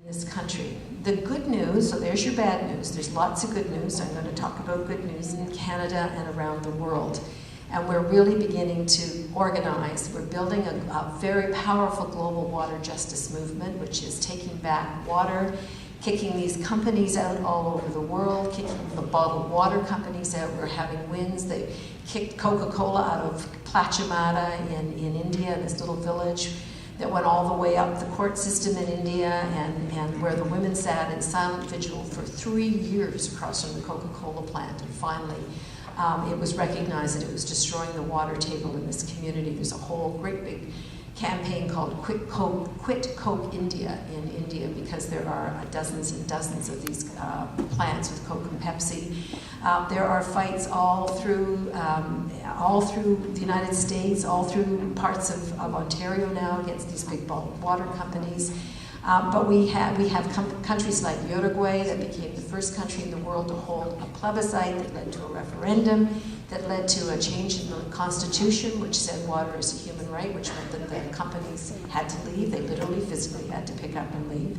in this country. The good news, so there's your bad news. There's lots of good news. I'm going to talk about good news in Canada and around the world. And we're really beginning to organize. We're building a very powerful global water justice movement, which is taking back water, kicking these companies out all over the world, kicking the bottled water companies out. We're having wins. They kicked Coca-Cola out of Pachimata in India, this little village that went all the way up the court system in India, and where the women sat in silent vigil for 3 years across from the Coca-Cola plant. And finally, it was recognized that it was destroying the water table in this community. There's a whole great big campaign called Quit Coke India in India, because there are dozens and dozens of these plants with Coke and Pepsi. There are fights all through the United States, all through parts of Ontario now against these big bottled water companies. But we have countries like Uruguay that became the first country in the world to hold a plebiscite that led to a referendum, that led to a change in the Constitution, which said water is a human right, which meant that the companies had to leave. They literally, physically had to pick up and leave.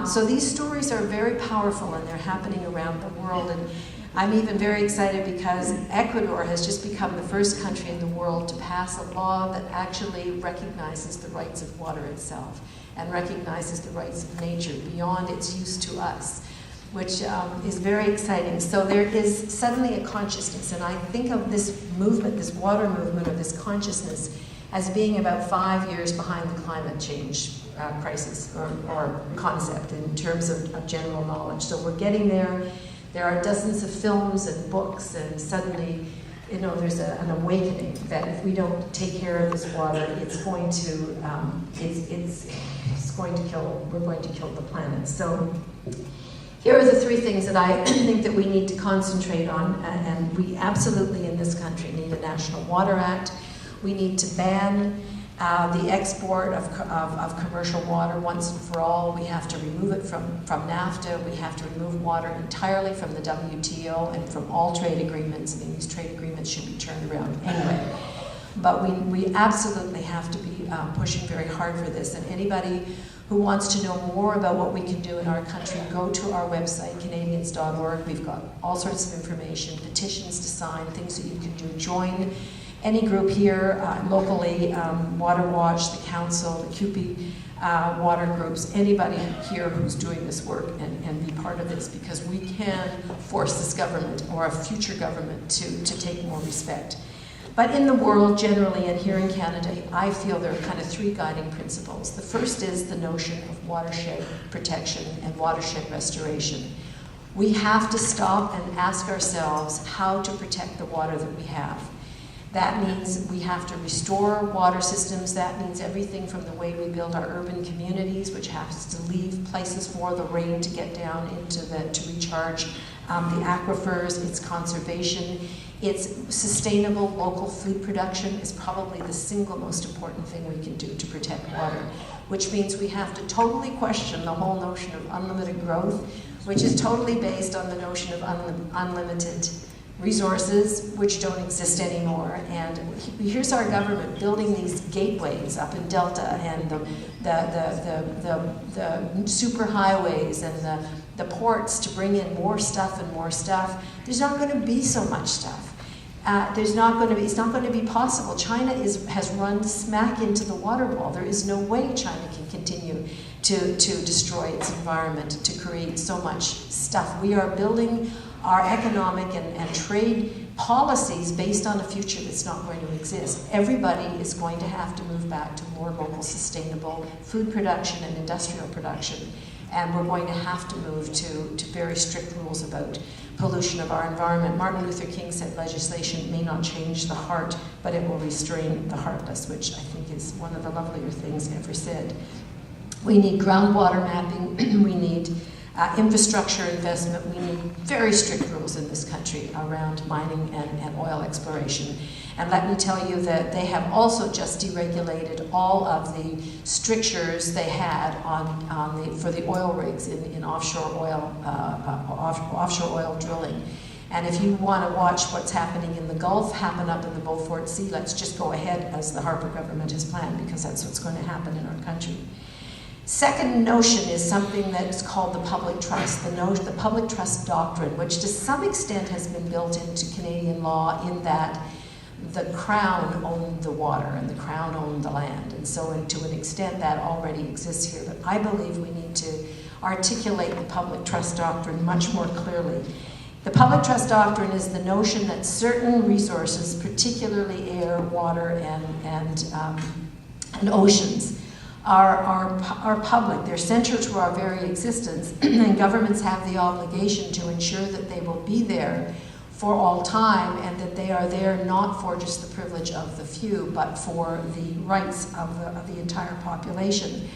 So these stories are very powerful, and they're happening around the world. And I'm even very excited because Ecuador has just become the first country in the world to pass a law that actually recognizes the rights of water itself and recognizes the rights of nature beyond its use to us, which is very exciting. So there is suddenly a consciousness, and I think of this movement, this water movement, or this consciousness, as being about 5 years behind the climate change crisis or concept in terms of general knowledge. So we're getting there. There are dozens of films and books, and suddenly, you know, there's an awakening that if we don't take care of this water, it's going to, we're going to kill the planet. So here are the 3 things that I think that we need to concentrate on, and we absolutely in this country need a National Water Act. We need to ban the export of commercial water once and for all. We have to remove it from NAFTA. We have to remove water entirely from the WTO and from all trade agreements. I mean, these trade agreements should be turned around anyway. But we absolutely have to be pushing very hard for this. And anybody who wants to know more about what we can do in our country, go to our website, Canadians.org. We've got all sorts of information, petitions to sign, things that you can do. Join any group here, locally, Water Watch, the Council, the CUPE water groups, anybody here who's doing this work and be part of this, because we can force this government or a future government to take more respect. But in the world generally, and here in Canada, I feel there are kind of 3 guiding principles. The first is the notion of watershed protection and watershed restoration. We have to stop and ask ourselves how to protect the water that we have. That means we have to restore water systems. That means everything from the way we build our urban communities, which has to leave places for the rain to get down into to recharge the aquifers. It's conservation. It's sustainable local food production is probably the single most important thing we can do to protect water, which means we have to totally question the whole notion of unlimited growth, which is totally based on the notion of unlimited resources, which don't exist anymore. And here's our government building these gateways up in Delta, and the super highways and the ports to bring in more stuff and more stuff. There's not going to be so much stuff. It's not going to be possible. China has run smack into the water wall. There is no way China can continue to destroy its environment, to create so much stuff. We are building our economic and trade policies based on a future that's not going to exist. Everybody is going to have to move back to more local, sustainable food production and industrial production. And we're going to have to move to very strict rules about pollution of our environment. Martin Luther King said legislation may not change the heart, but it will restrain the heartless, which I think is one of the lovelier things ever said. We need groundwater mapping. We need infrastructure investment. We need very strict rules in this country around mining and oil exploration. And let me tell you that they have also just deregulated all of the strictures they had for the oil rigs in offshore oil drilling. And if you want to watch what's happening in the Gulf happen up in the Beaufort Sea, let's just go ahead as the Harper government has planned, because that's what's going to happen in our country. Second notion is something that's called the public trust, the public trust doctrine, which to some extent has been built into Canadian law in that the Crown owned the water and the Crown owned the land. And so to an extent that already exists here. But I believe we need to articulate the public trust doctrine much more clearly. The public trust doctrine is the notion that certain resources, particularly air, water, and oceans, are public. They're central to our very existence, and governments have the obligation to ensure that they will be there for all time, and that they are there not for just the privilege of the few, but for the rights of the entire population.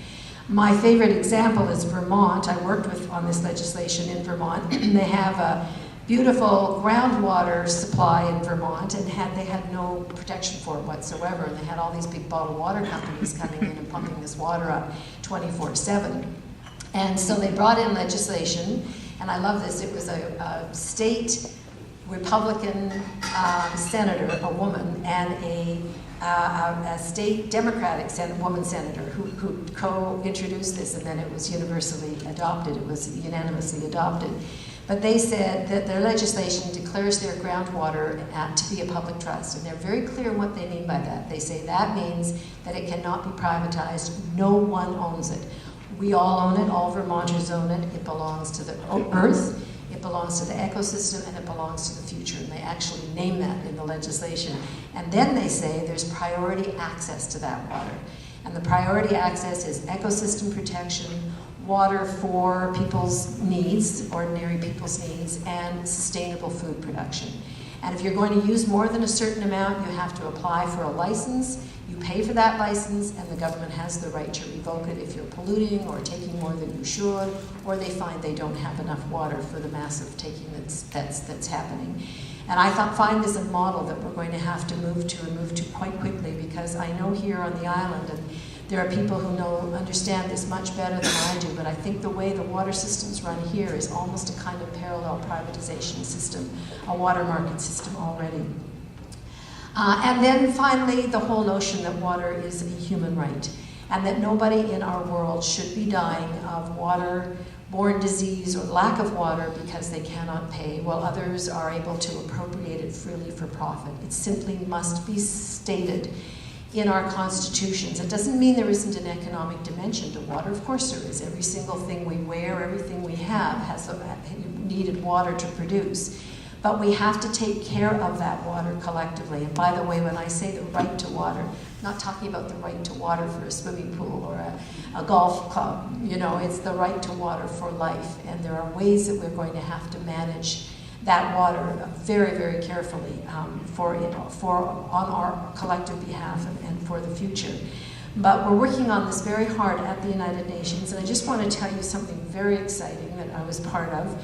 My favorite example is Vermont. I worked on this legislation in Vermont. They have a beautiful groundwater supply in Vermont, and they had no protection for it whatsoever. And they had all these big bottled water companies coming in and pumping this water up 24/7. And so they brought in legislation, and I love this. It was a state Republican senator, a woman, and a state Democratic woman senator who co-introduced this, and then it was universally adopted. It was unanimously adopted. But they said that their legislation declares their groundwater to be a public trust, and they're very clear what they mean by that. They say that means that it cannot be privatized. No one owns it. We all own it. All Vermonters own it. It belongs to the earth. It belongs to the ecosystem, and it belongs to the future. And they actually name that in the legislation. And then they say there's priority access to that water. And the priority access is ecosystem protection, water for people's needs, ordinary people's needs, and sustainable food production. And if you're going to use more than a certain amount, you have to apply for a license. You pay for that license, and the government has the right to revoke it if you're polluting or taking more than you should, or they find they don't have enough water for the massive taking that's happening. And I find this a model that we're going to have to move to quite quickly, because I know here on the island, and there are people who understand this much better than I do, but I think the way the water systems run here is almost a kind of parallel privatization system, a water market system already. And then finally, the whole notion that water is a human right, and that nobody in our world should be dying of water-borne disease or lack of water because they cannot pay, while others are able to appropriate it freely for profit. It simply must be stated in our constitutions. It doesn't mean there isn't an economic dimension to water. Of course there is. Every single thing we wear, everything we have has needed water to produce. But we have to take care of that water collectively. And by the way, when I say the right to water, I'm not talking about the right to water for a swimming pool or a golf club. It's the right to water for life. And there are ways that we're going to have to manage that water very, very carefully on our collective behalf and for the future. But we're working on this very hard at the United Nations, and I just want to tell you something very exciting that I was part of.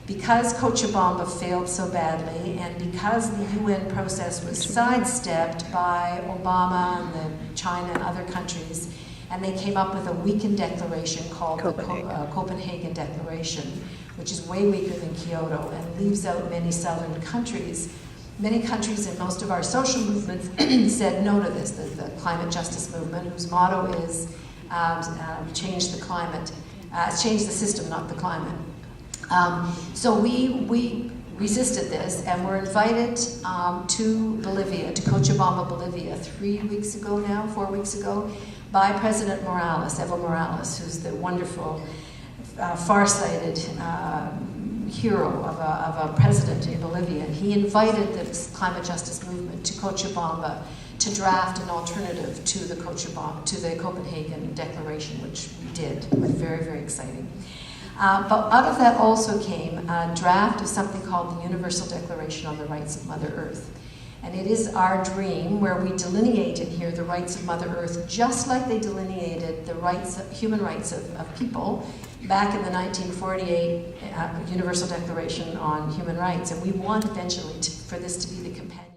Because Cochabamba failed so badly, and because the UN process was sidestepped by Obama and China and other countries, and they came up with a weakened declaration called the Copenhagen Declaration, which is way weaker than Kyoto and leaves out many southern countries. Many countries and most of our social movements said no to this, the climate justice movement, whose motto is change the climate, change the system, not the climate. So we resisted this, and were invited to Bolivia, to Cochabamba, Bolivia, 4 weeks ago, by President Morales, Evo Morales, who's the wonderful, far-sighted hero of a president in Bolivia. And he invited the climate justice movement to Cochabamba to draft an alternative to the Copenhagen Declaration, which we did. It was very, very exciting. But out of that also came a draft of something called the Universal Declaration on the Rights of Mother Earth. And it is our dream where we delineate in here the rights of Mother Earth, just like they delineated the human rights of people back in the 1948 Universal Declaration on Human Rights. And we want eventually for this to be the companion